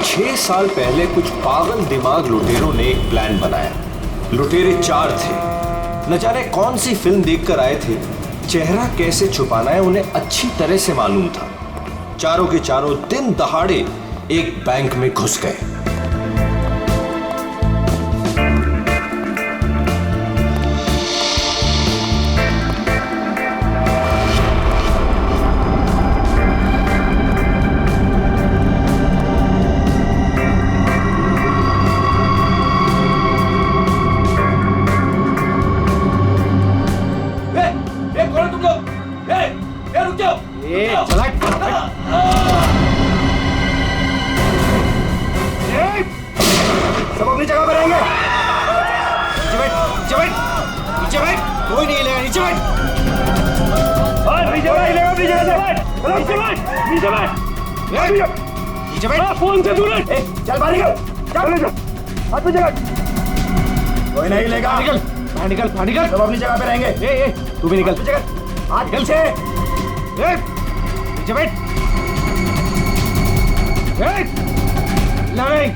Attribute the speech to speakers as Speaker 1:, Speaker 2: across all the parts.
Speaker 1: 6 साल पहले कुछ पागल दिमाग लुटेरों ने एक प्लान बनाया। लुटेरे 4 थे। न जाने कौन सी फिल्म देखकर आए थे। चेहरा कैसे छुपाना है उन्हें अच्छी तरह से मालूम था। चारों के चारों दिन दहाड़े एक बैंक में घुस गए।
Speaker 2: सब अपनी जगह पर रहेंगे। नीचे बैठ, नीचे बैठ, नीचे बैठ, कोई नहीं हिलेगा, नीचे बैठ। नीचे बैठ, नीचे बैठ, नीचे बैठ, नीचे बैठ, नीचे बैठ। फोन से दूर रह। चल बाहर निकल, चल हाथ पे जगह। कोई नहीं हिलेगा। निकल, बाहर निकल, बाहर निकल। सब अपनी जगह पे रहेंगे। तू भी निकल। हाथ निकल से। नीचे बैठ। नहीं,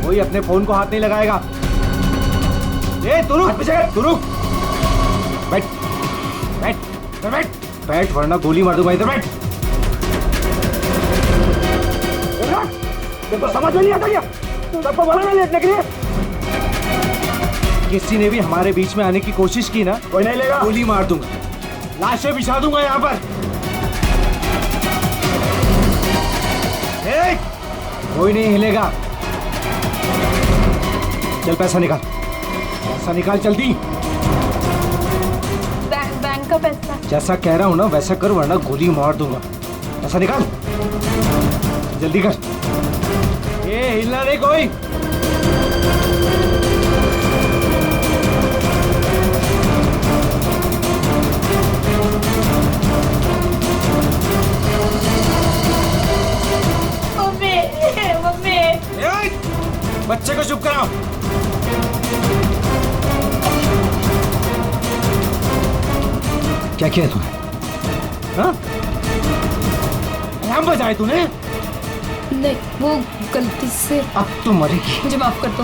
Speaker 2: कोई अपने फोन को हाथ नहीं लगाएगा। तू रुक, बैठ, बैठ, बैठ, बैठ, वरना गोली मार दूंगा। इधर बैठ। तेरे को समझ में नहीं आता क्या? सबको बोला ना लेटने के लिए। किसी ने भी हमारे बीच में आने की कोशिश की ना, कोई नहीं लेगा, गोली मार दूंगा, लाशें बिछा दूंगा यहाँ पर। कोई नहीं हिलेगा। चल पैसा निकाल, पैसा निकाल जल्दी।
Speaker 3: बैंक का पैसा।
Speaker 2: जैसा कह रहा हूँ ना वैसा कर, वरना गोली मार दूंगा। पैसा निकाल जल्दी कर। ये हिलना नहीं कोई। बच्चे को चुप कराओ। क्या किया तूने? हाँ? अलार्म बजाए तूने?
Speaker 3: नहीं, वो गलती से।
Speaker 2: अब तो मरेगी।
Speaker 3: मुझे माफ कर दो।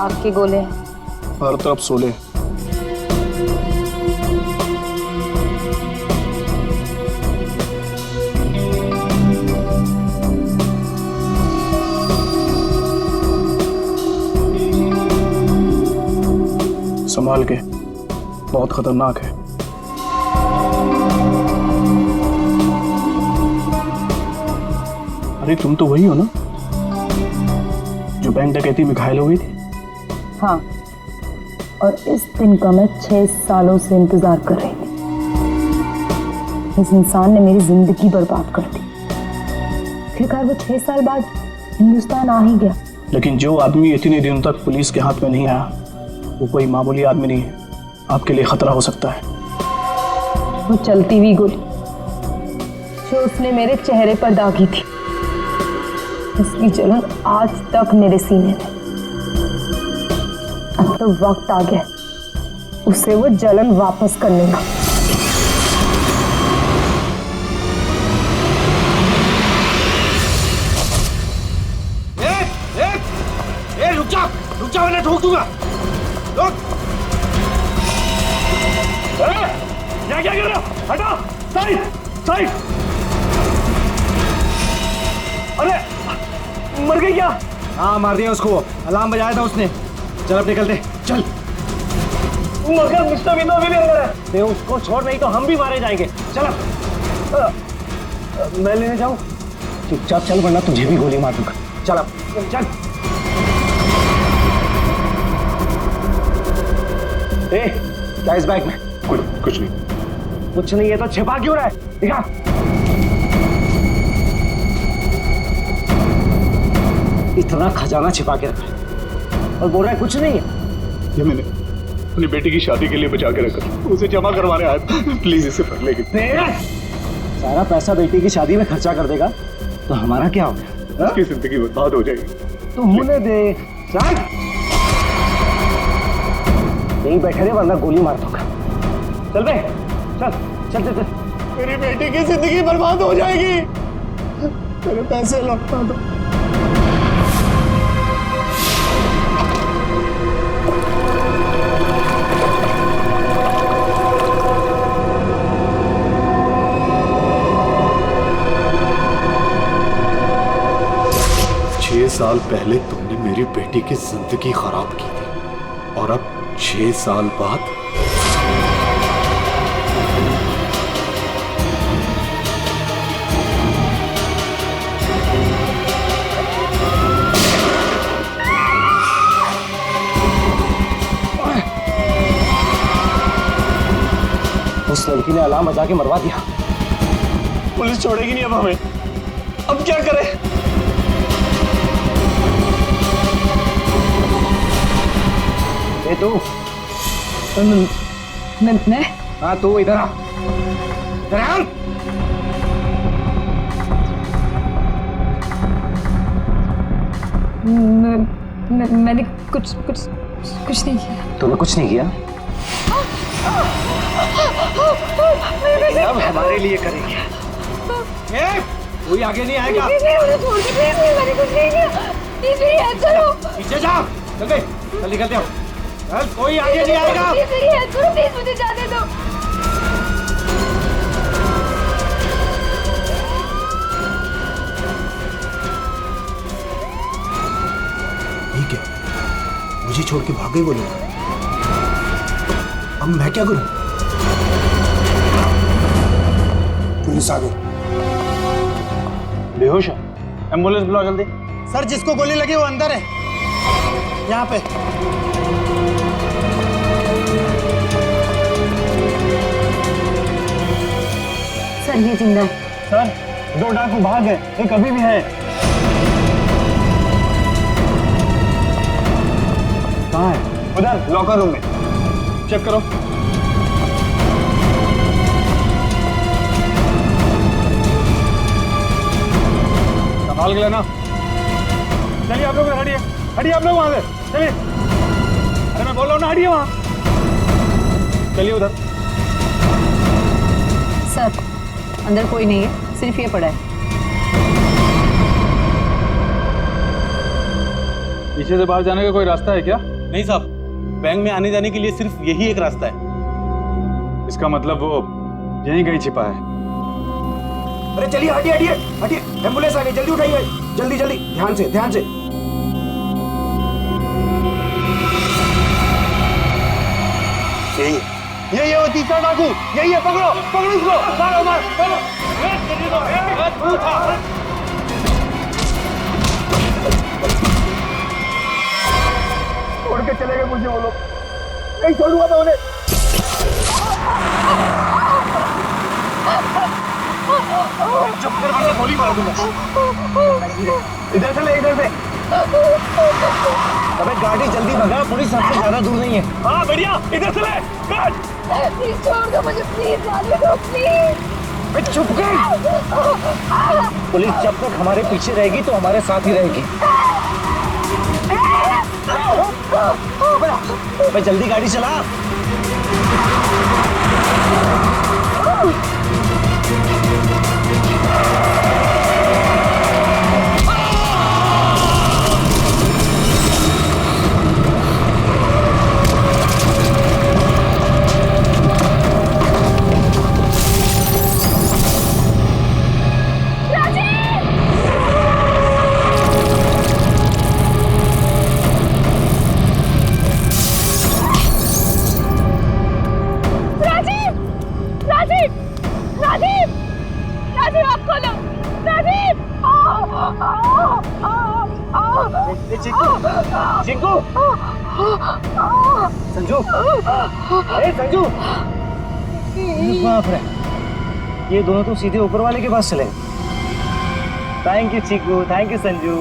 Speaker 3: आपके गोले
Speaker 4: हर तरफ सोले। संभाल के, बहुत खतरनाक है। अरे तुम तो वही हो ना जो बैंक डकैती में घायल हो गई थी?
Speaker 5: हाँ, और इस दिन का मैं 6 सालों से इंतजार कर रही थी। इस इंसान ने मेरी जिंदगी बर्बाद कर दी। आखिरकार वो 6 साल बाद हिंदुस्तान आ ही गया।
Speaker 4: लेकिन जो आदमी इतने दिनों तक पुलिस के हाथ में नहीं आया, वो कोई मामूली आदमी नहीं है। आपके लिए खतरा हो सकता है।
Speaker 5: वो चलती हुई गोली जो उसने मेरे चेहरे पर दागी थी, उसकी जलन आज तक मेरे सीने में। अब तो वक्त आ गया उसे वो जलन वापस करने का।
Speaker 2: रुक जा वरना ठोक दूंगा। रुक। क्या कर रहे हो? हटा, साइड, साइड। अरे मर गई क्या? हाँ मार दिया उसको, अलार्म बजाया था उसने। चल अब निकलते, चल। मगर मिस्टर विनो भी अंदर है। दे उसको छोड़, नहीं तो हम भी मारे जाएंगे। चल मैं लेने जाऊं? चुपचाप चल वरना तुझे भी गोली मार दूंगा। चल अब चल। क्या इस बैग में?
Speaker 4: कुछ नहीं।
Speaker 2: कुछ नहीं है तो छिपा क्यों रहा है? दिखा। इतना खजाना छिपा के रखा है और बोल रहा है कुछ नहीं है।
Speaker 4: ये मैंने अपनी बेटी की शादी के लिए बचा के रखा, उसे जमा करवाने आया। प्लीज इसे पढ़ लेगी।
Speaker 2: सारा पैसा बेटी की शादी में खर्चा कर देगा तो हमारा क्या होगा?
Speaker 4: उसकी जिंदगी बर्बाद हो जाएगी।
Speaker 2: तू होने दे। चल यहीं बैठे रहे वरना गोली मार दूंगा। चल बे, चल चल चल चल।
Speaker 4: मेरी बेटी की जिंदगी बर्बाद हो जाएगी। मेरे पैसे लौटा दो।
Speaker 1: साल पहले तुमने मेरी बेटी की जिंदगी खराब की थी और अब 6 साल बाद
Speaker 2: उस लड़की ने अलार्म बजा के मरवा दिया।
Speaker 4: पुलिस छोड़ेगी नहीं अब हमें। अब क्या करें?
Speaker 2: तू
Speaker 5: मैं
Speaker 2: हाँ तू इधर आ। इधर आ।
Speaker 3: मैंने कुछ नहीं किया।
Speaker 2: तूने कुछ नहीं किया? अब हमारे लिए करेगी। कोई आगे नहीं आएगा।
Speaker 3: मैंने कुछ नहीं किया।
Speaker 2: पीछे जा। चल बे, चल निकलते हो। चल कोई आगे नहीं आएगा।
Speaker 3: प्लीज मुझे जाने दो।
Speaker 1: ठीक है, मुझे छोड़ के भाग गए वो लोग। अब मैं क्या करूं? पुलिस आ गई।
Speaker 4: बेहोश है। एम्बुलेंस बुलाओ जल्दी।
Speaker 6: सर जिसको गोली लगी वो अंदर है, यहाँ पे।
Speaker 5: सर ये जिंदा है।
Speaker 4: सर 2 डाकू भाग गए, एक अभी भी है। कहाँ है? उधर लॉकर रूम में। चेक करो। संभाल के लेना। चलिए आप लोग हटिए, हटिए आप लोग वहां से। चलिए। अरे मैं बोल रहा हूँ ना, हटिए वहां। चलिए उधर।
Speaker 5: सर अंदर कोई नहीं है, सिर्फ ये पड़ा है।
Speaker 4: पीछे से बाहर जाने का कोई रास्ता है क्या? नहीं साहब, बैंक में आने जाने के लिए सिर्फ यही एक रास्ता है। इसका मतलब वो यहीं कहीं छिपा है।
Speaker 2: अरे चलिए, हटिए हटिए हटिए। एम्बुलेंस आ गई, जल्दी उठाइए। जल्दी जल्दी, ध्यान से ध्यान से।
Speaker 6: यही है वो तीसरा डाकू, यही है। पकड़ो पकड़ो इसको, मारो मारो मारो।
Speaker 2: छोड़ के चले गए मुझे वो लोग। नहीं छोड़ूंगा मैं उन्हें। चुप कर, वरना गोली मार दूंगा। इधर से ले, इधर से। अबे गाड़ी जल्दी भगा, पुलिस सबसे ज्यादा दूर नहीं है।
Speaker 4: हाँ बढ़िया, इधर से ले।
Speaker 3: प्लीज छोड़ दो मुझे, प्लीज जाने दो प्लीज।
Speaker 2: चुप कर। पुलिस जब तक हमारे पीछे रहेगी तो हमारे साथ ही रहेगी। अबे जल्दी गाड़ी चला। संजू, ए संजू, बाप रे, ये दोनों तो सीधे ऊपर वाले के पास चले। Thank you Chiku, thank you Sanju.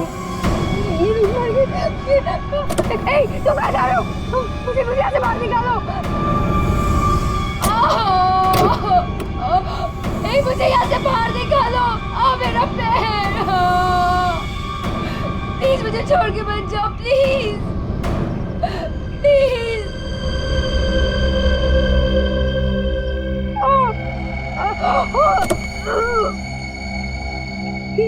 Speaker 3: तुम कहाँ जा रहे हो? मुझे यहाँ से बाहर निकालो। मुझे यहाँ से बाहर निकालो। मेरा पैर। प्लीज मुझे छोड़ के मत जाओ, प्लीज प्लीज।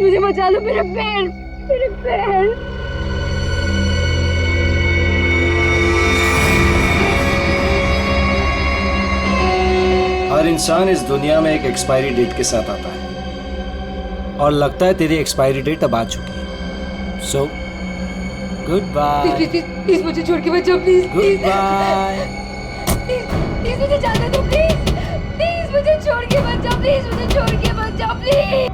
Speaker 3: मुझे बचा लो, मेरे पैर, मेरे पैर।
Speaker 1: हर इंसान इस दुनिया में एक एक्सपायरी डेट के साथ आता है और लगता है तेरी एक्सपायरी डेट अब आ चुकी है। So good bye.
Speaker 3: प्लीज मुझे छोड़ के मत जाओ, प्लीज
Speaker 1: गुड बाय।
Speaker 3: प्लीज मुझे जाने दो, प्लीज प्लीज मुझे छोड़ के मत जाओ, प्लीज मुझे छोड़ के मत जाओ, प्लीज।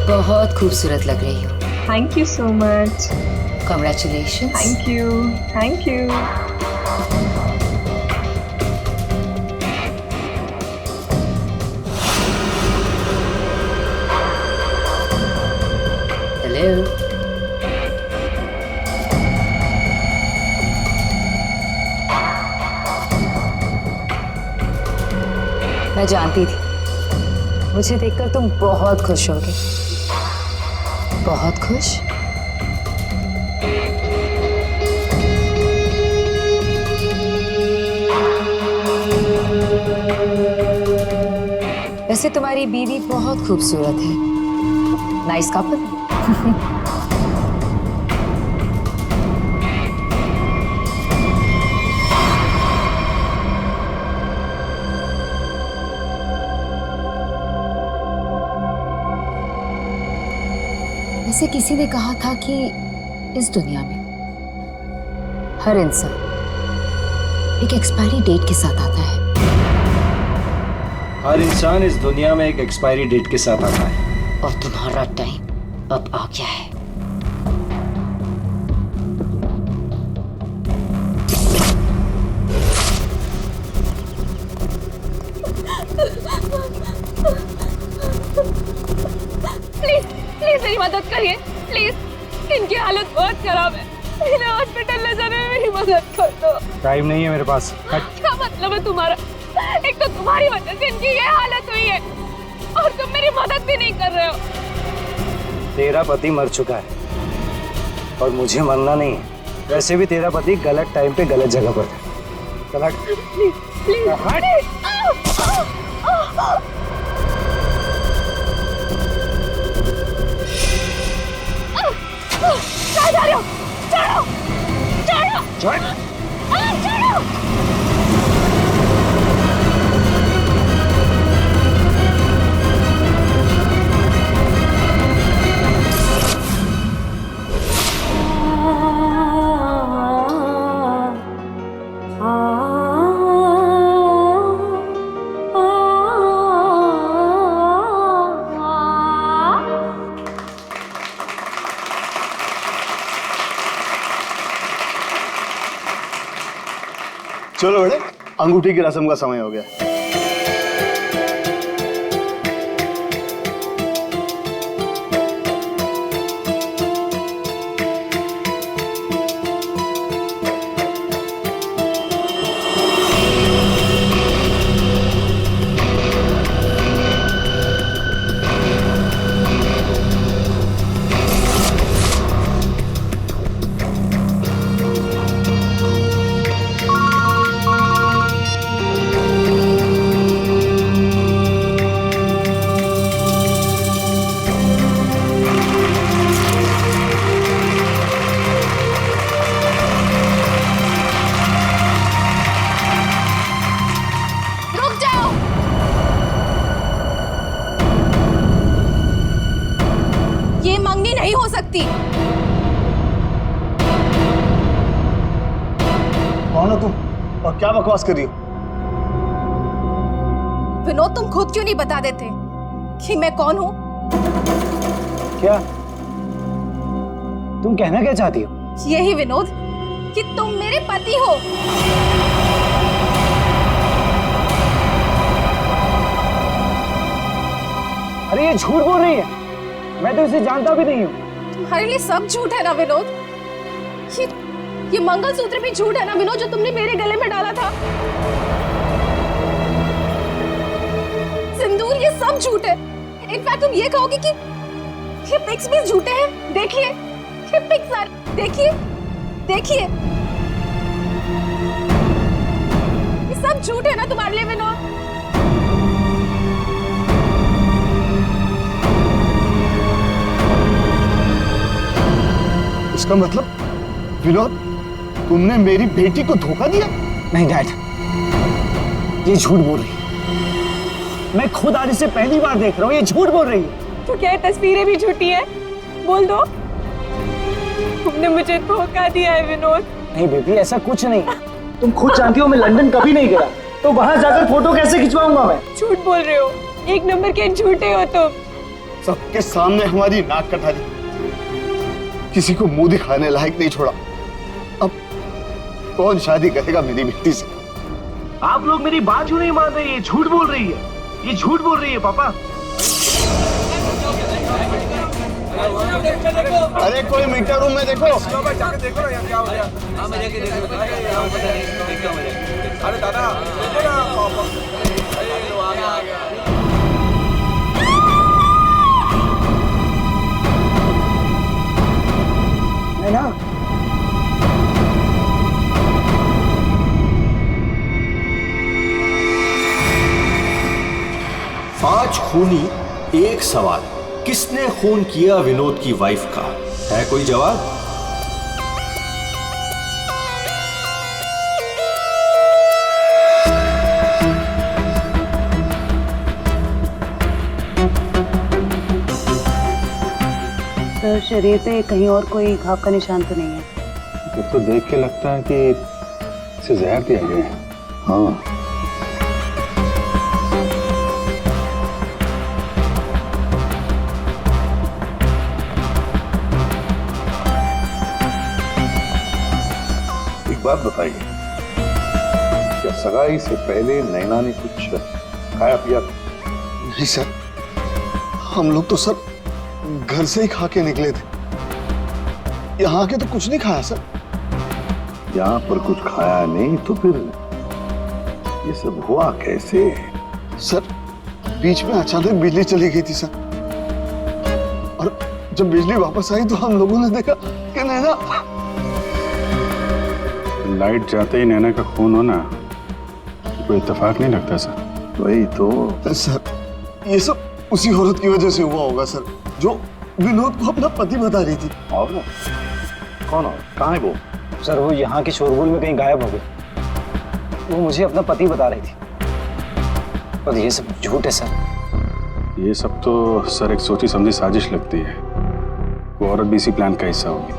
Speaker 7: बहुत खूबसूरत लग रही हो।
Speaker 8: Thank you so much.
Speaker 7: Congratulations.
Speaker 8: Thank you, thank you.
Speaker 7: Hello. मैं जानती थी मुझे देखकर तुम बहुत खुश होगे। बहुत खुश? वैसे तुम्हारी बीवी बहुत खूबसूरत है। Nice couple. वैसे किसी ने कहा था कि इस दुनिया में हर इंसान एक एक्सपायरी डेट के साथ आता है।
Speaker 1: हर इंसान इस दुनिया में एक एक्सपायरी डेट के साथ आता है।
Speaker 7: और तुम्हारा टाइम अब आ गया है।
Speaker 3: प्लीज प्लीज मेरी मदद करिए, प्लीज। इनकी हालत बहुत खराब है, इन्हें हॉस्पिटल ले जाने में मेरी मदद कर दो।
Speaker 4: टाइम नहीं है मेरे पास।
Speaker 3: क्या मतलब है तुम्हारा? एक तो तुम्हारी वजह से इनकी ये हालत हुई है और तुम मेरी मदद भी नहीं कर रहे हो।
Speaker 2: तेरा पति मर चुका है और मुझे मरना नहीं है। वैसे भी तेरा पति गलत टाइम पे गलत जगह पर था। चल हट।
Speaker 3: Please please please. कहाँ जा रहे हो? छोड़ो छोड़ो छोड़ो छोड़ो।
Speaker 6: चलो बेटे, अंगूठी की रस्म का समय हो गया।
Speaker 9: सकती।
Speaker 6: कौन हो तुम और क्या बकवास कर रही हो?
Speaker 9: विनोद, तुम खुद क्यों नहीं बता देते कि मैं कौन हूँ?
Speaker 2: क्या तुम कहना क्या चाहती हो?
Speaker 9: यही विनोद कि तुम मेरे पति हो।
Speaker 2: अरे ये झूठ बोल रही है, मैं तो इसे जानता भी नहीं हूँ।
Speaker 9: तुम्हारे लिए सब झूठ है ना विनोद? ये मंगलसूत्र भी झूठ है ना विनोद, जो तुमने मेरे गले में डाला था? सिंदूर, ये सब झूठ है। इनफैक्ट तुम ये कहोगे कि ये पिक्स भी झूठे हैं। देखिए ये पिक्स, देखिए देखिए, ये सब झूठ है ना तुम्हारे लिए विनोद?
Speaker 6: इसका मतलब विनोद, तुमने मेरी बेटी को धोखा दिया?
Speaker 2: नहीं डैड, ये झूठ बोल रही है। मैं खुद आज इसे पहली बार देख रहा हूँ, ये झूठ बोल रही है।
Speaker 3: तो क्या ये तस्वीरें भी झूठी है? बोल दो, तुमने मुझे धोखा दिया है विनोद।
Speaker 2: नहीं बेबी, ऐसा कुछ नहीं। तुम खुद जानती हो मैं लंदन कभी नहीं गया, तो वहां जाकर फोटो कैसे खिंचवाऊंगा मैं?
Speaker 3: झूठ बोल रहे हो, एक नंबर के झूठे हो तुम।
Speaker 6: सबके सामने हमारी नाक कटा दी, किसी को मुंह दिखाने लायक नहीं छोड़ा। अब कौन शादी करेगा मेरी बेटी से?
Speaker 2: आप लोग मेरी बात क्यों नहीं मान रहे? ये झूठ बोल रही है, ये झूठ बोल रही है पापा।
Speaker 6: अरे कोई मीटर रूम में देखो।
Speaker 1: जाके देखो ना क्या हो गया। हाँ मैं जाके देखो। अरे दादा आ गया।
Speaker 2: है ना?
Speaker 1: पांच खूनी एक सवाल, किसने खून किया विनोद की वाइफ का? है कोई जवाब?
Speaker 5: सर, शरीर पे कहीं और कोई घाव का निशान तो नहीं है?
Speaker 4: तो देख के लगता है कि इसे जहर दिया गया है।
Speaker 6: हाँ,
Speaker 10: एक बात बताइए, क्या सगाई से पहले नैना ने कुछ खाया पिया?
Speaker 6: नहीं सर, हम लोग तो सर घर से ही खा के निकले थे, यहाँ आके तो कुछ नहीं खाया सर।
Speaker 10: यहाँ पर कुछ खाया नहीं तो फिर ये सब हुआ कैसे?
Speaker 6: सर बीच में अचानक बिजली चली गई थी सर, और जब बिजली वापस आई तो हम लोगों ने देखा कि नैना।
Speaker 4: लाइट जाते ही नैना का खून होना कोई इत्तेफाक नहीं लगता सर।
Speaker 10: वही तो
Speaker 6: सर, ये सब उसी औरत की वजह से हुआ होगा सर, जो विनोद को अपना पति बता रही थी।
Speaker 10: और कौन हो? कहाँ है वो?
Speaker 2: सर वो यहाँ के शोरगुल में कहीं गायब हो गई। वो मुझे अपना पति बता रही थी, और ये सब झूठ है सर।
Speaker 4: ये सब तो सर एक सोची समझी साजिश लगती है। वो औरत भी इसी प्लान का हिस्सा होगी।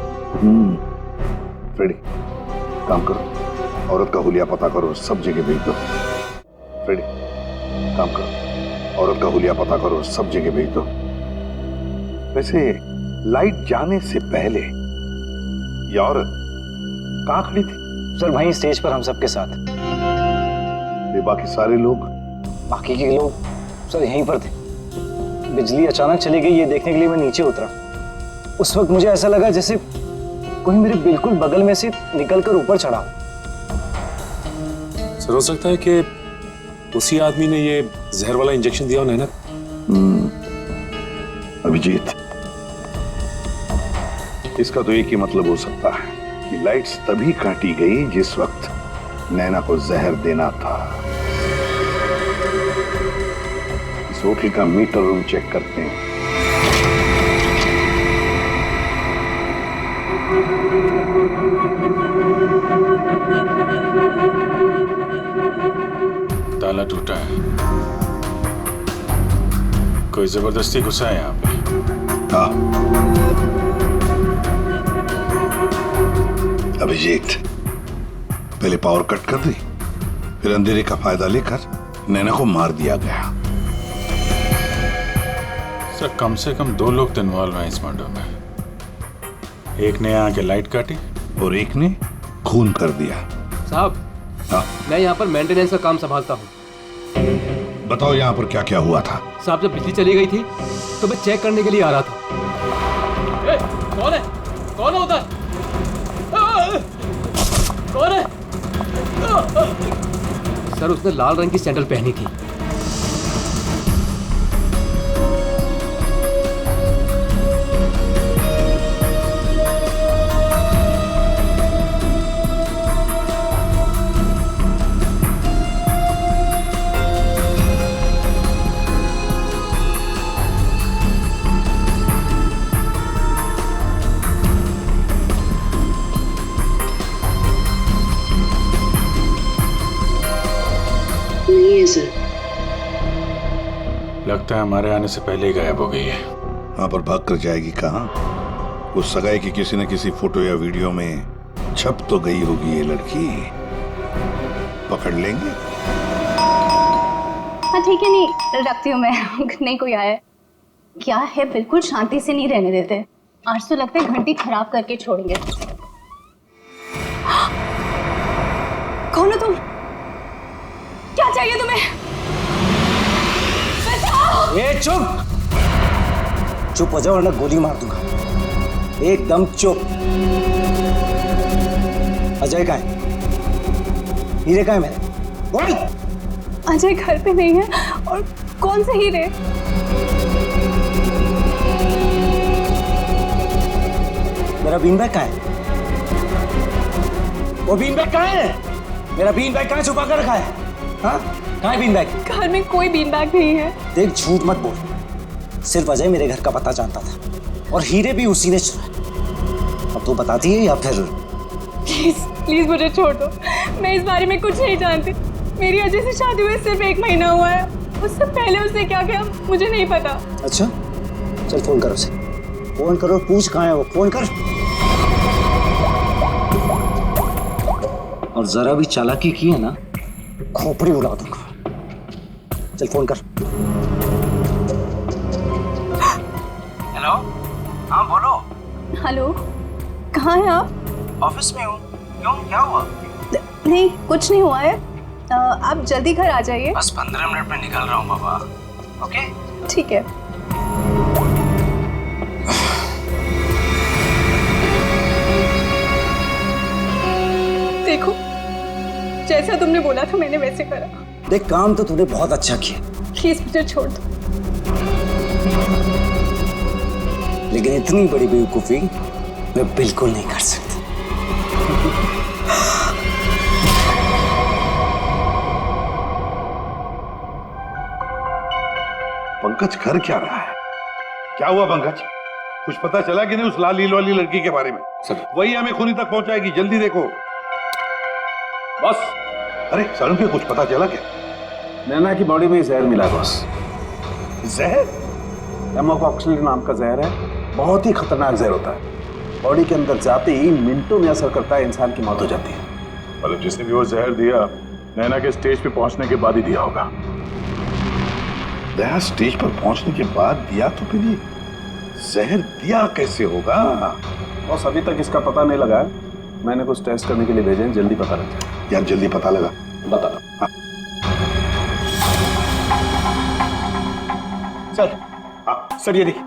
Speaker 10: फ्रेडी, काम करो, औरत का हुलिया पता करो, सब जगह भेज दो। फ्रेडी, काम करो, औरत का हुलिया पता करो, सब जगह भेज दो। वैसे लाइट जाने से पहले ये औरत कहाँ खड़ी थी?
Speaker 2: सर वहीं स्टेज पर हम सबके साथ।
Speaker 10: ये बाकी सारे लोग?
Speaker 2: बाकी के लोग सर यहीं पर थे। बिजली अचानक चली गई ये देखने के लिए मैं नीचे उतरा। उस वक्त मुझे ऐसा लगा जैसे कोई मेरे बिल्कुल बगल में से निकलकर ऊपर चढ़ा।
Speaker 11: सर हो सकता है कि उसी आदमी ने ये जहर वाला इंजेक्शन दिया हो नैना।
Speaker 10: अभिजीत, इसका तो एक ही मतलब हो सकता है कि लाइट्स तभी काटी गई जिस वक्त नैना को जहर देना था। इस होटल का मीटर रूम चेक करते हैं।
Speaker 11: ताला टूटा है, कोई जबरदस्ती घुसा है यहाँ पे।
Speaker 10: हाँ, अभिजीत, पहले पावर कट कर दी, फिर अंधेरे का फायदा लेकर नैना को मार दिया गया।
Speaker 4: सर कम से कम 2 लोग इन्वॉल्व हैं इस मर्डर में। एक ने आके लाइट काटी
Speaker 10: और एक ने खून कर दिया।
Speaker 12: साहब,
Speaker 10: हाँ?
Speaker 12: मैं यहाँ पर मेंटेनेंस का काम संभालता हूँ।
Speaker 10: बताओ यहाँ पर क्या क्या हुआ था?
Speaker 12: साहब, जब बिजली चली गई थी तो मैं चेक करने के लिए आ रहा था। कौन है? कौन है उधर? कौन है? सर, उसने लाल रंग की सैंडल पहनी थी।
Speaker 4: लगता है हमारे आने से पहले ही गायब हो गई है।
Speaker 10: वहां पर भाग कर जाएगी कहाँ? उस सगाई की किसी न किसी फोटो या वीडियो में छप तो गई होगी ये लड़की। पकड़ लेंगे।
Speaker 9: हाँ ठीक है, नहीं रखती हूँ मैं। नहीं कोई आया क्या है, बिल्कुल शांति से नहीं रहने देते। आज तो लगता है घंटी खराब करके छोड़ेंगे। कौन हो तुम? क्या चाहिए तुम्हें?
Speaker 13: ए चुप! चुप हो जाओ वरना गोली मार दूंगा। एकदम चुप। अजय कहाँ है? हीरे कहाँ है मेरे? बोल!
Speaker 9: अजय घर पे नहीं है। और कौन से हीरे?
Speaker 13: मेरा बीन बैग कहाँ है? वो बीन बैग कहाँ है? मेरा बीन बैग कहाँ छुपा कर रखा है? हाँ? कहाँ है बीन बैग?
Speaker 9: घर में कोई बीन बैग नहीं है।
Speaker 13: देख, झूठ मत बोल। सिर्फ अजय मेरे घर का पता जानता था और हीरे भी उसी ने चुराए। अब तू बताती है या फिर?
Speaker 9: प्लीज प्लीज मुझे छोड़ दो। मैं इस बारे में कुछ नहीं जानती। मेरी अजय से शादी हुए सिर्फ 1 महीना हुआ है। उससे पहले उसने क्या किया मुझे नहीं पता।
Speaker 13: अच्छा, चल फोन करो उसे। फोन करो, पूछ कहाँ है वो। फोन कर। और जरा भी चालाकी की है ना, खोपड़ी उड़ा दूंगा। चल फोन कर।
Speaker 14: हेलो, हाँ बोलो।
Speaker 9: हेलो, कहाँ हैं आप?
Speaker 14: ऑफिस में हूँ। क्यों, क्या हुआ?
Speaker 9: नहीं कुछ नहीं हुआ है। आप जल्दी घर आ जाइए।
Speaker 14: बस 15 मिनट में निकल रहा हूँ बाबा। ओके
Speaker 9: ठीक है। देखो, जैसा तुमने बोला था मैंने वैसे करा।
Speaker 13: देख, काम तो तूने बहुत अच्छा किया।
Speaker 9: प्लीज मुझे छोड़ दो।
Speaker 13: लेकिन इतनी बड़ी बेवकूफी मैं बिल्कुल नहीं कर सकती।
Speaker 10: पंकज कर क्या रहा है? क्या हुआ पंकज? कुछ पता चला कि नहीं उस लाल लील वाली लड़की के बारे में?
Speaker 11: सर,
Speaker 10: वही हमें खूनी तक पहुंचाएगी। जल्दी देखो।
Speaker 11: बस।
Speaker 10: अरे सारुण के कुछ पता चला क्या?
Speaker 11: नैना की बॉडी में जहर मिला बस।
Speaker 10: जहर?
Speaker 11: एमोक्सिलिन नाम का जहर है। बहुत ही खतरनाक जहर होता है। बॉडी के अंदर जाते ही मिनटों में असर करता है, इंसान की मौत हो जाती है।
Speaker 4: मतलब जिसने भी वो जहर दिया नैना के स्टेज पे पहुंचने के बाद ही दिया होगा।
Speaker 10: दया स्टेज पर पहुंचने के बाद दिया तो फिर ये जहर दिया कैसे होगा?
Speaker 11: बस अभी तक इसका पता नहीं लगा है। मैंने कुछ टेस्ट करने के लिए भेजे हैं, जल्दी पता लग जाए।
Speaker 10: यार जल्दी पता लगा
Speaker 11: बता।
Speaker 10: हाँ।
Speaker 2: सर, सर ये देखिए।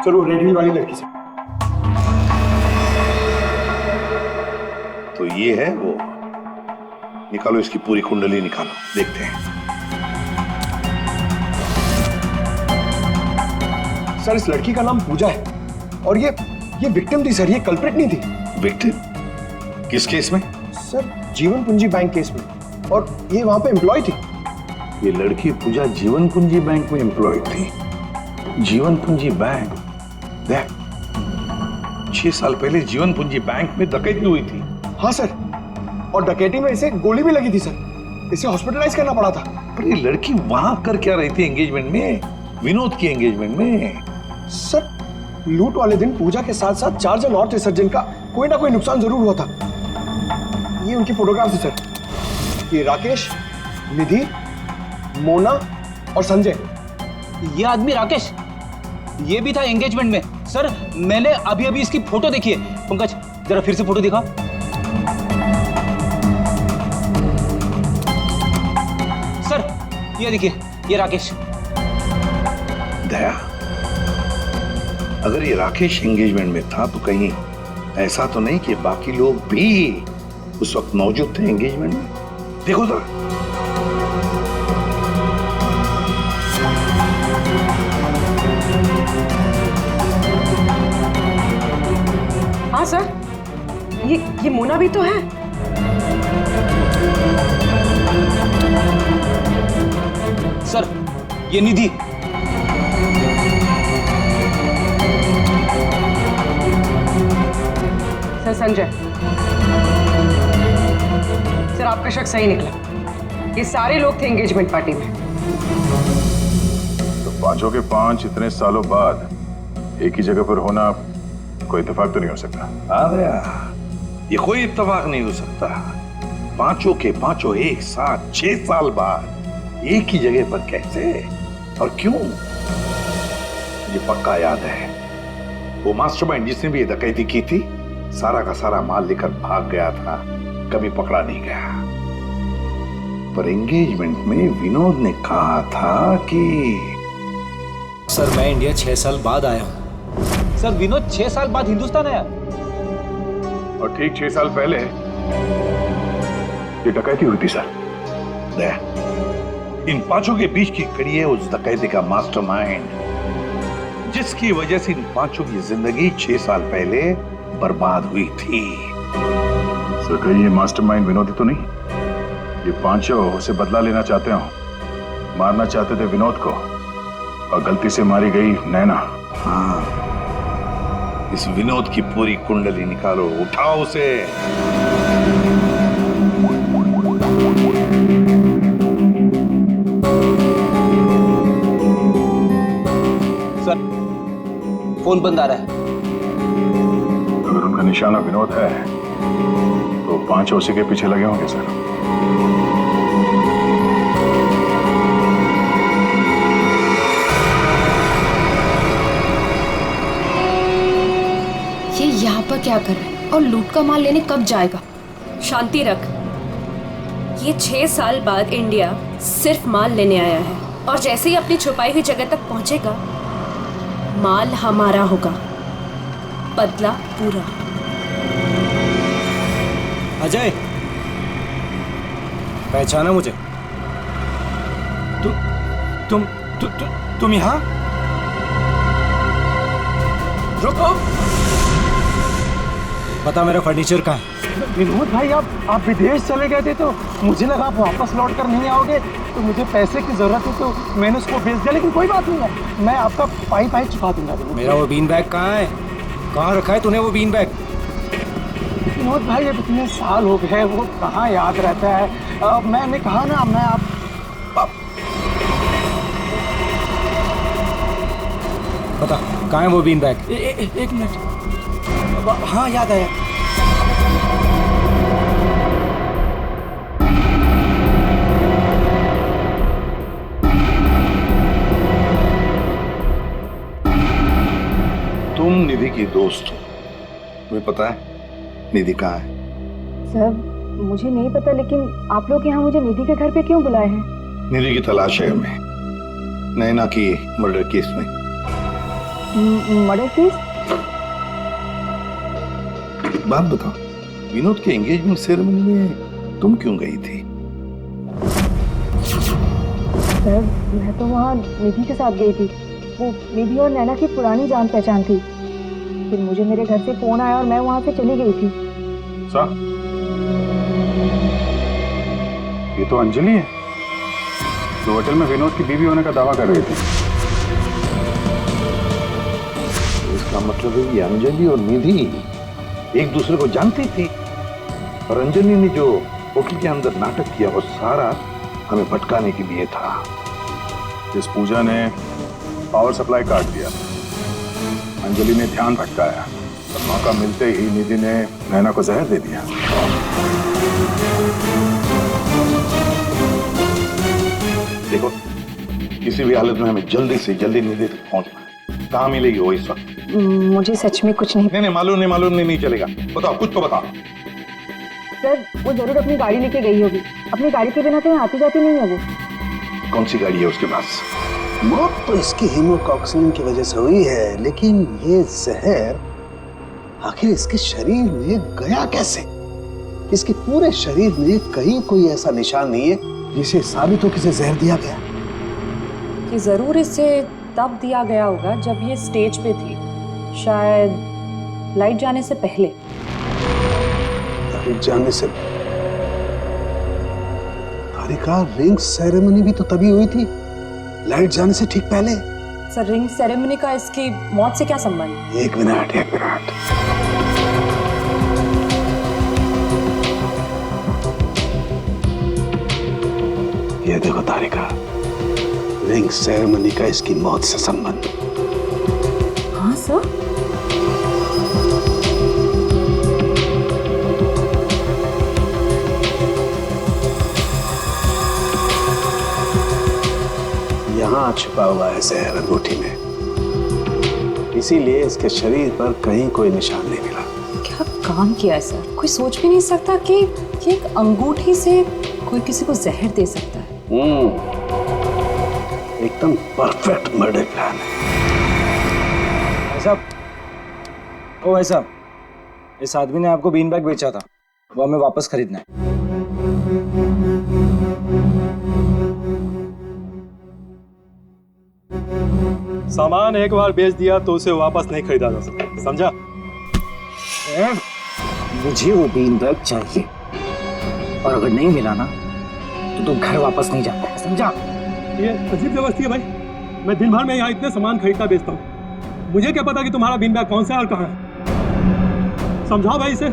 Speaker 2: सर वो रेड हिल वाली लड़की से।
Speaker 10: तो ये है वो। निकालो इसकी पूरी कुंडली निकालो, देखते हैं।
Speaker 2: सर इस लड़की का नाम पूजा है और ये विक्टिम थी सर, ये कल्प्रिट नहीं थी।
Speaker 10: विक्टिम? किस केस में?
Speaker 2: सर जीवन पूंजी बैंक केस में। और ये वहां पे एम्प्लॉय थी।
Speaker 10: ये लड़की पूजा जीवन पूंजी बैंक में एम्प्लॉय थी। जीवन पूंजी बैंक? देख, 6 साल पहले जीवन पूंजी बैंक में डकैती हुई थी।
Speaker 2: हाँ सर, और डकैती में इसे गोली भी लगी थी सर। इसे हॉस्पिटलाइज करना पड़ा था।
Speaker 10: पर ये लड़की वहां कर क्या रही थी एंगेजमेंट में? विनोद की एंगेजमेंट में।
Speaker 2: सर
Speaker 15: लूट वाले दिन पूजा के साथ साथ 4 जन और थे सर, जिनका कोई ना कोई नुकसान जरूर हुआ था। ये उनकी फोटोग्राफ है सर। ये राकेश, निधि, मोना और संजय।
Speaker 14: ये आदमी राकेश, ये भी था एंगेजमेंट में। सर मैंने अभी अभी इसकी फोटो देखी है। पंकज जरा फिर से फोटो दिखा। सर ये देखिए, ये राकेश।
Speaker 10: दया, अगर ये राकेश एंगेजमेंट में था तो कहीं ऐसा तो नहीं कि बाकी लोग भी उस वक्त मौजूद थे एंगेजमेंट में? देखो तो।
Speaker 16: हाँ सर, ये मोना भी तो है।
Speaker 14: सर ये निधि।
Speaker 16: सर संजय, सर आपका शक सही निकला। ये सारे लोग थे एंगेजमेंट पार्टी में।
Speaker 11: तो पांचों के पांच इतने सालों बाद एक ही जगह पर होना कोई इत्तेफाक तो नहीं हो सकता।
Speaker 10: हाँ भैया, ये कोई इत्तेफाक नहीं हो सकता। पांचों के पांचों एक साथ 6 साल बाद एक ही जगह पर कैसे और क्यों? मुझे पक्का याद है, वो मास्टरमाइंड जिसने भी ये डकैती की थी सारा का सारा माल लेकर भाग गया था, कभी पकड़ा नहीं गया। पर एंगेजमेंट में विनोद ने कहा था कि
Speaker 1: सर मैं इंडिया 6 साल बाद आया हूं।
Speaker 14: सर विनोद 6 साल बाद हिंदुस्तान आया।
Speaker 11: और ठीक 6 साल पहले ये डकैती हुई थी सर।
Speaker 10: दया, इन पांचों के बीच की कड़ी है उस डकैती का मास्टरमाइंड, जिसकी वजह से इन पांचों की जिंदगी 6 साल पहले बर्बाद हुई थी।
Speaker 11: सर कहीं ये मास्टरमाइंड विनोद ही तो नहीं? ये पांचों उसे बदला लेना चाहते हो, मारना चाहते थे विनोद को और गलती से मारी गई नैना।
Speaker 10: हाँ, इस विनोद की पूरी कुंडली निकालो, उठाओ उसे।
Speaker 14: सर फोन बंद आ रहा है।
Speaker 11: अगर उनका निशाना विनोद है तो पांचों उसी के पीछे लगे होंगे सर।
Speaker 7: ये यहाँ पर क्या कर रहा है और लूट का माल लेने कब जाएगा?
Speaker 3: शांति रख। ये 6 साल बाद इंडिया सिर्फ माल लेने आया है और जैसे ही अपनी छुपाई हुई जगह तक पहुंचेगा माल हमारा होगा, बदला पूरा।
Speaker 1: अजय, पहचाना मुझे?
Speaker 15: तुम यहाँ? रुको।
Speaker 1: पता मेरा फर्नीचर कहाँ है?
Speaker 15: विनोद भाई, आप विदेश चले गए थे तो मुझे लगा आप वापस लौट कर नहीं आओगे, तो मुझे पैसे की जरूरत है तो मैंने उसको भेज दिया। लेकिन कोई बात नहीं है, मैं आपका पाई चुका दूंगा।
Speaker 1: मेरा वो बीन बैग कहाँ है? कहाँ रखा है तूने वो बीन बैग?
Speaker 15: विनोद भाई, अब इतने साल हो गए, वो कहाँ याद रहता है। मैंने कहा ना, मैं आप
Speaker 1: बता कहाँ है वो बीन बैग?
Speaker 15: एक मिनट। हाँ याद आया।
Speaker 10: तुम निधि की दोस्त हो, तुम्हें पता है निधि कहाँ है?
Speaker 5: सर मुझे नहीं पता, लेकिन आप लोग यहाँ मुझे निधि के घर पे क्यों बुलाए हैं?
Speaker 10: निधि की तलाश है हमें, नैना की मर्डर केस में।
Speaker 5: Murder case?
Speaker 10: बात बताओ, विनोद के एंगेजमेंट सेरेमनी में तुम क्यों गई थी?
Speaker 5: सर मैं तो वहाँ निधि के साथ गई थी। वो निधि और नैना की पुरानी जान पहचान थी। फिर मुझे मेरे घर से फोन आया और मैं वहाँ से चली गई थी।
Speaker 11: सर ये तो अंजलि है जो होटल में विनोद की बीवी होने का दावा कर रही थी।
Speaker 10: इसका मतलब है कि अंजलि और निधि एक दूसरे को जानती थी, और अंजलि ने जो होटल के अंदर नाटक किया वो सारा हमें भटकाने के लिए था।
Speaker 11: इस पूजा ने पावर सप्लाई काट दिया, अंजलि ने ध्यान भटकाया। मौका मिलते ही निधि ने नैना को जहर दे दिया।
Speaker 10: देखो, किसी भी हालत में हमें जल्दी से जल्दी निधि तक पहुंचना है। कहाँ मिलेगी वो इस वक्त?
Speaker 16: मुझे सच में कुछ नहीं।
Speaker 10: नहीं, मालूम नहीं चलेगा। बताओ, कुछ तो बताओ।
Speaker 5: सर, वो जरूर अपनी गाड़ी लेके गई होगी। अपनी गाड़ी के बिना कहीं आती जाती नहीं है वो।
Speaker 10: कौन सी गाड़ी है उसके पास?
Speaker 6: मौत तो इसकी हीमोटॉक्सिन की वजह से हुई है, लेकिन ये जहर आखिर इसके शरीर में गया कैसे? इसके पूरे शरीर में कहीं कोई ऐसा निशान नहीं है जिसे साबित हो किसे जहर दिया गया।
Speaker 5: कि जरूर इसे तब दिया गया होगा जब ये स्टेज पे थी, शायद लाइट जाने से पहले।
Speaker 6: लाइट जाने से? तारिका, रिंग सेरेमनी भी तो तभी हुई थी, लाइट जाने से ठीक पहले।
Speaker 5: सर, रिंग सेरेमनी का इसकी मौत से क्या संबंध?
Speaker 6: एक मिनट। ये देखो तारिका, रिंग सेरेमनी का इसकी मौत से संबंध।
Speaker 5: हाँ सर।
Speaker 6: यहाँ छुपा हुआ है जहर अंगूठी में, इसीलिए इसके शरीर पर कहीं कोई निशान नहीं मिला।
Speaker 5: क्या काम किया है सर? कोई सोच भी नहीं सकता कि एक अंगूठी से कोई किसी को जहर दे सकता है।
Speaker 6: एकदम परफेक्ट मर्डर प्लान है।
Speaker 13: भाई साहब, इस आदमी ने आपको बीन बैग बेचा था, वो हमें वापस खरीदना है।
Speaker 4: सामान एक बार बेच दिया तो उसे वापस नहीं खरीदा जा सकता, समझा?
Speaker 13: मुझे वो बीन बैग चाहिए, और अगर नहीं मिला ना तो तुम घर वापस नहीं जाता, समझा?
Speaker 4: ये अजीब व्यवस्था है भाई। मैं दिन भर में यहाँ इतने सामान खरीदता बेचता हूँ, मुझे क्या पता कि तुम्हारा बीन बैग कौन सा है और कहाँ है? समझाओ भाई इसे।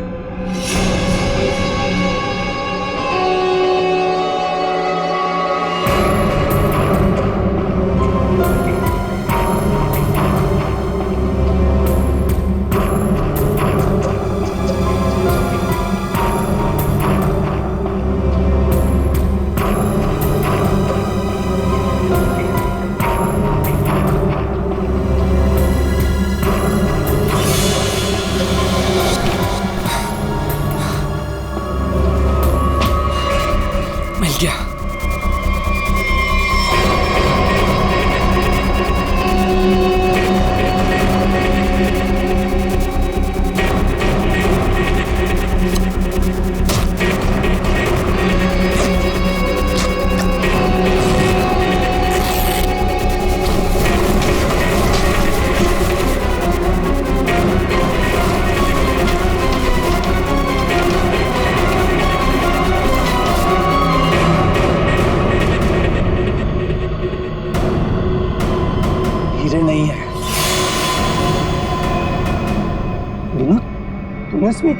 Speaker 6: इसमें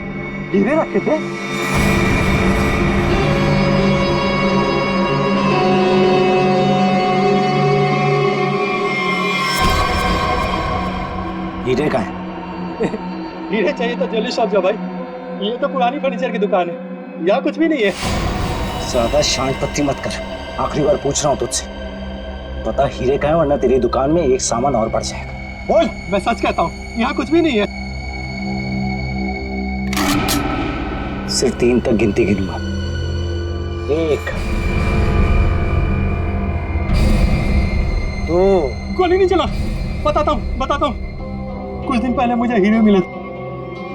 Speaker 6: हीरे रखे थे?
Speaker 13: हीरे का है?
Speaker 4: हीरे चाहिए तो ज्वेलरी शॉप जाओ भाई, ये तो पुरानी फर्नीचर की दुकान है, यहाँ कुछ भी नहीं है।
Speaker 13: ज्यादा शांत पत्ती मत कर, आखिरी बार पूछ रहा हूँ तुझसे, पता हीरे का है, वरना तेरी दुकान में एक सामान और बढ़ जाएगा।
Speaker 4: बोल। मैं सच कहता हूँ, यहाँ कुछ भी नहीं है।
Speaker 13: सिर्फ 3 तक गिनती गिनूंगा। 1 2।
Speaker 4: गोली नहीं चला। बताता हूँ। कुछ दिन पहले मुझे हीरे मिले,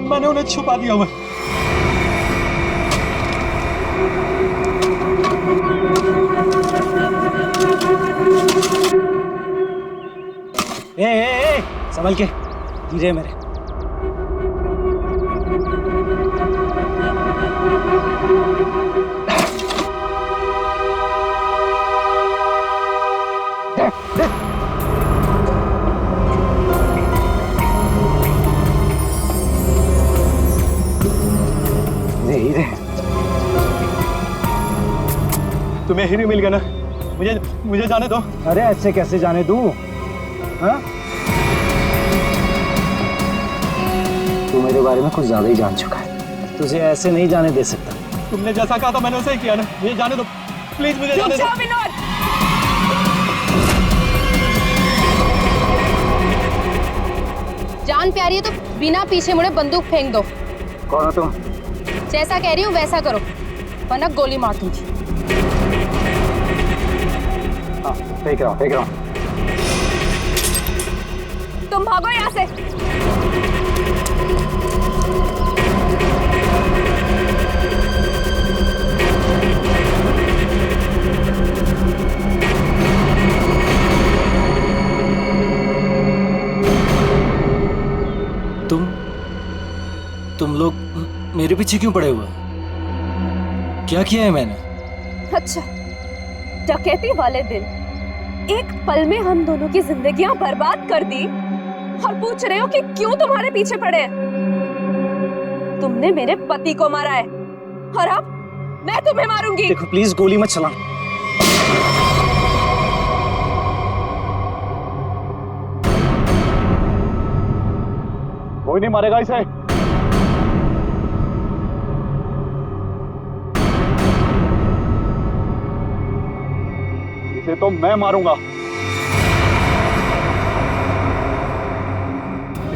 Speaker 4: मैंने उन्हें छुपा दिया हुआ।
Speaker 13: संभल के, हीरे मेरे। हीरे
Speaker 4: तुम्हें हीरे मिल गया ना, मुझे जाने दो।
Speaker 13: अरे ऐसे कैसे जाने दूं? हाँ? तू मेरे बारे में कुछ ज्यादा ही जान चुका है, तुझे ऐसे नहीं जाने दे सकता।
Speaker 12: तुमने जैसा कहा था मैंने वैसे ही किया ना, मुझे जाने दो प्लीज, मुझे जाने दो।
Speaker 3: विनोद,
Speaker 17: जान प्यारी है तो बिना पीछे मुड़े बंदूक फेंक दो।
Speaker 13: कौन हो तुम?
Speaker 17: जैसा कह रही हूँ वैसा करो, वरना गोली मार दूंगी।
Speaker 13: हाँ, फेंक रहा हूँ।
Speaker 3: तुम भागो यहाँ से।
Speaker 13: तुम लोग मेरे पीछे क्यों पड़े हुए? क्या किया है मैंने?
Speaker 3: अच्छा, डकैती वाले दिन एक पल में हम दोनों की जिंदगियां बर्बाद कर दी और पूछ रहे हो कि क्यों तुम्हारे पीछे पड़े हैं? तुमने मेरे पति को मारा है और अब मैं तुम्हें मारूंगी।
Speaker 13: देखो प्लीज गोली मत चला।
Speaker 4: कोई नहीं मारेगा इसे। इसे तो मैं मारूंगा।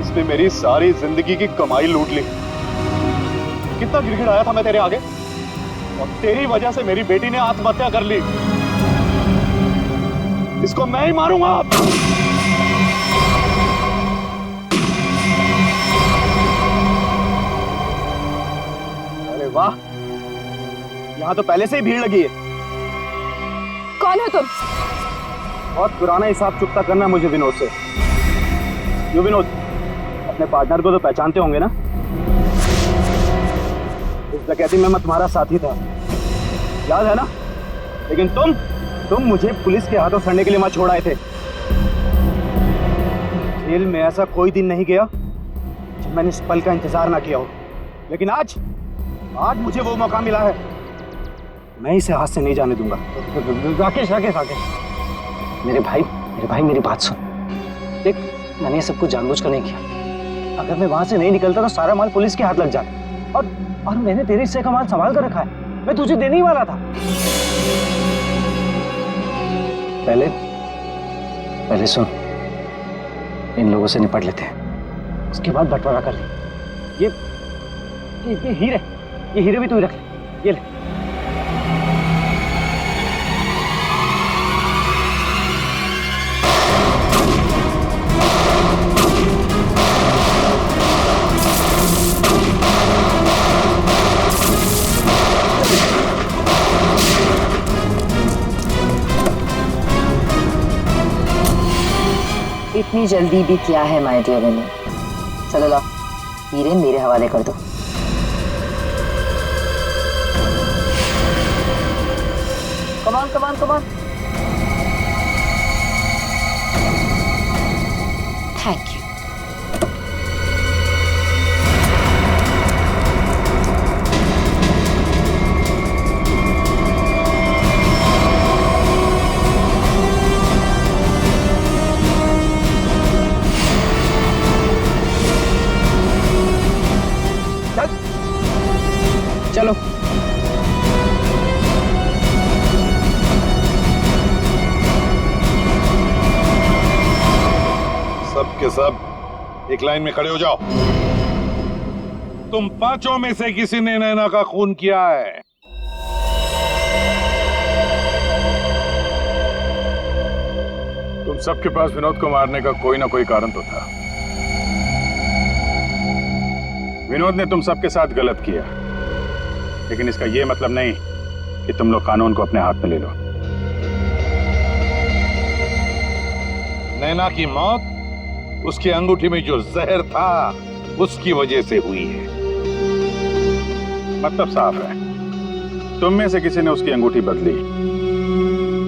Speaker 4: इसने मेरी सारी जिंदगी की कमाई लूट ली। कितना गिड़गिड़ाया था मैं तेरे आगे, और तेरी वजह से मेरी बेटी ने आत्महत्या कर ली। इसको मैं ही मारूंगा। अरे वाह, यहां तो पहले से ही भीड़ लगी है।
Speaker 3: कौन हो तुम?
Speaker 4: बहुत पुराना हिसाब चुकता करना है मुझे विनोद से। क्यों विनोद, अपने पार्टनर को तो पहचानते होंगे ना? इस डकैती में मैं तुम्हारा साथी था, याद है ना? लेकिन तुम मुझे पुलिस के हाथों सड़ने के लिए मत छोड़ आए थे। जेल में ऐसा कोई दिन नहीं गया जब मैंने इस पल का इंतजार ना किया हो। लेकिन आज मुझे वो मौका मिला है, मैं इसे हाथ से नहीं जाने दूंगा।
Speaker 13: राकेश मेरे भाई मेरी बात सुन। देख, मैंने ये सब कुछ जानबूझ कर नहीं किया। अगर मैं वहां से नहीं निकलता तो सारा माल पुलिस के हाथ लग जाता, और मैंने तेरे हिस्से का माल संभाल कर रखा है, मैं तुझे देने ही वाला था। पहले सुन, इन लोगों से निपट लेते हैं, उसके बाद बंटवारा कर ले। ये हीरे भी तू ही रख ले, ये ले।
Speaker 7: इतनी जल्दी भी क्या है माय डियर विनोद? चलो लाओ, हीरे मेरे हवाले कर दो। Come on. Thank you.
Speaker 14: चलो
Speaker 11: सब के सब एक लाइन में खड़े हो जाओ। तुम पांचों में से किसी ने नैना का खून किया है? तुम सबके पास विनोद को मारने का कोई ना कोई कारण तो था। विनोद ने तुम सबके साथ गलत किया, लेकिन इसका यह मतलब नहीं कि तुम लोग कानून को अपने हाथ में ले लो। नैना की मौत उसकी अंगूठी में जो जहर था उसकी वजह से हुई है। मतलब साफ है, तुम में से किसी ने उसकी अंगूठी बदली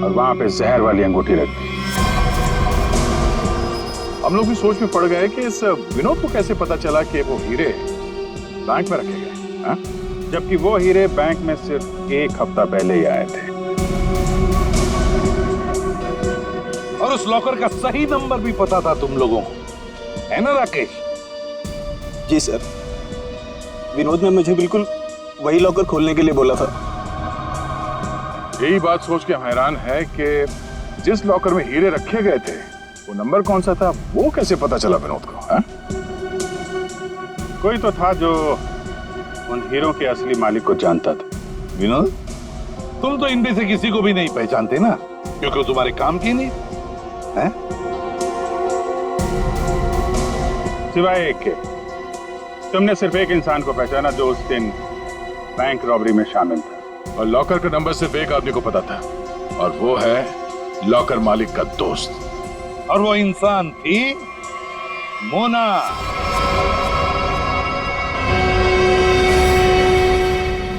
Speaker 11: और वहां पे जहर वाली अंगूठी रख दी। हम लोग भी सोच में पड़ गए कि इस विनोद को कैसे पता चला कि वो हीरे बैंक में रखे गए, हाँ? जबकि वो हीरे बैंक में सिर्फ एक हफ्ता पहले ही आए थे, और उस लॉकर का सही नंबर भी पता था तुम लोगों को, है ना राकेश?
Speaker 15: जी सर। विनोद ने मुझे बिल्कुल वही लॉकर खोलने के लिए बोला था।
Speaker 11: यही बात सोच के हम हैरान है कि जिस लॉकर में हीरे रखे गए थे वो नंबर कौन सा था, वो कैसे पता चला विनोद को? है?
Speaker 4: कोई तो था जो उन हीरों के असली मालिक को जानता था।
Speaker 18: विनोद, तुम तो इनमें से किसी को भी नहीं पहचानते ना, क्योंकि वो तुम्हारे काम की नहीं है।
Speaker 4: सिवाय एक के, तुमने सिर्फ एक इंसान को पहचाना जो उस दिन बैंक रॉबरी में शामिल था।
Speaker 11: और लॉकर का नंबर सिर्फ एक आदमी को पता था, और वो है लॉकर मालिक का दोस्त।
Speaker 18: और वो इंसान थी मोना।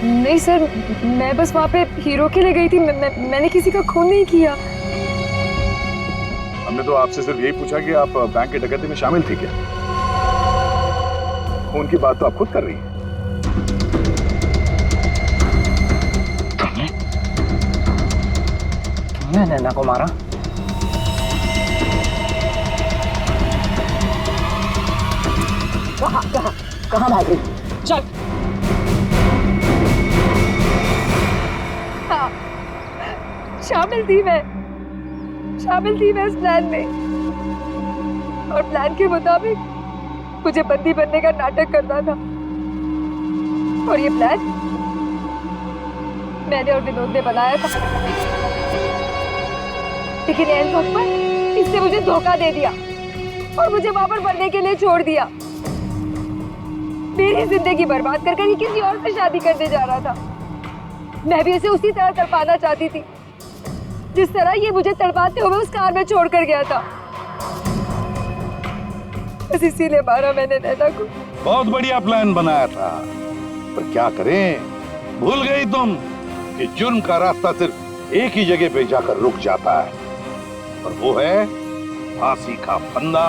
Speaker 9: नहीं सर, मैं बस वहाँ पे हीरो के लिए गई थी। मैंने किसी का खून नहीं किया।
Speaker 11: हमने तो आपसे सिर्फ यही पूछा कि आप बैंक की डकैती में शामिल थी क्या? खून की बात तो आप खुद कर रही हैं।
Speaker 13: तुमने नैना को मारा? कहाँ भाग रही?
Speaker 9: चल। हाँ, शामिल थी मैं इस प्लान में, और प्लान के मुताबिक मुझे बंदी बनने का नाटक करना था। और ये प्लान मैंने और विनोद ने बनाया था, लेकिन एंड वक्त पर इसने मुझे धोखा दे दिया और मुझे वहां पर बनने के लिए छोड़ दिया। मेरी जिंदगी बर्बाद करके ये किसी और से शादी करने जा रहा था। मैं भी इसे उसी तरह तड़पाना चाहती थी जिस तरह ये मुझे तड़पाते हुए उस कार में छोड़कर गया था। बस इसीलिए मारा मैंने नैना को।
Speaker 18: बहुत बढ़िया प्लान बनाया था, पर क्या करें, भूल गई तुम कि जुर्म का रास्ता सिर्फ एक ही जगह पे जाकर रुक जाता है, और वो है फांसी का फंदा।